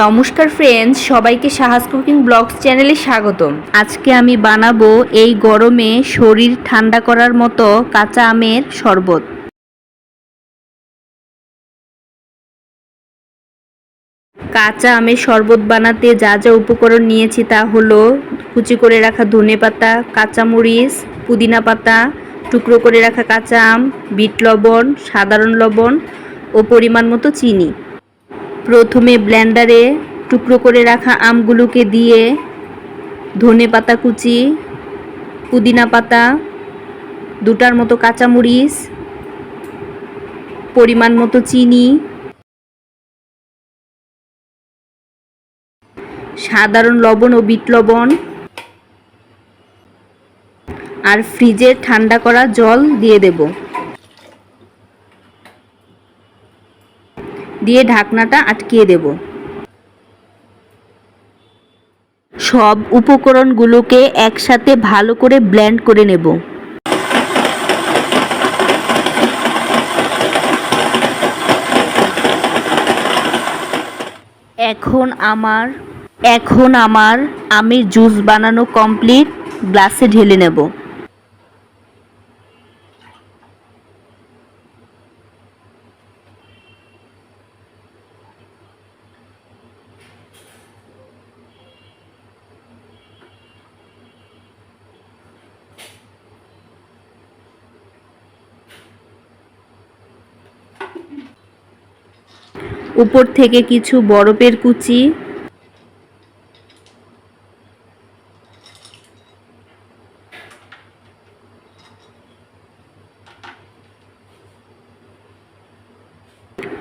নমস্কার ফ্রেন্ডস, সবাইকে সাহাস cooking blogs চ্যানেলে স্বাগতম। আজকে আমি বানাবো এই গরমে শরীর ঠান্ডা করার মতো কাঁচা আমের শরবত। কাঁচা আমের শরবত বানাতে যা যা উপকরণ নিয়েছি তা হলো কুচি করে রাখা ধনেপাতা, কাঁচামরিচ, পুদিনা পাতা, টুকরো করে রাখা কাঁচা আম, বিট লবণ, সাধারণ লবণ ও পরিমাণ মতো চিনি। প্রথমে ব্লেন্ডারে টুকরো করে রাখা আমগুলোকে দিয়ে ধনেপাতা কুচি, পুদিনা পাতা, দুটার মতো কাঁচামরিচ, পরিমাণ মতো চিনি, সাধারণ লবণ ও বিট লবণ আর ফ্রিজের ঠান্ডা করা জল দিয়ে দেব। দিয়ে ঢাকনাটা আটকিয়ে দেব। সব উপকরণগুলোকে একসাথে ভালো করে ব্লেন্ড করে নেব। এখন আমার আমের জুস বানানো কমপ্লিট। গ্লাসে ঢেলে নেব। উপর থেকে কিছু বরফের কুচি,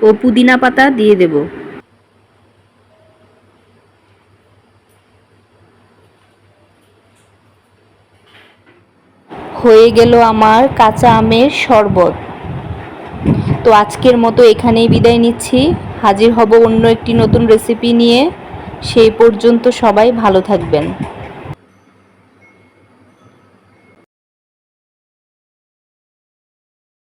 ও পুদিনা পাতা দিয়ে দেব। হয়ে গেল আমার কাঁচা আমের শরবত। তো আজকের মতো এখানেই বিদায় নিচ্ছি। হাজির হব অন্য একটি নতুন রেসিপি নিয়ে। সেই পর্যন্ত সবাই ভালো থাকবেন।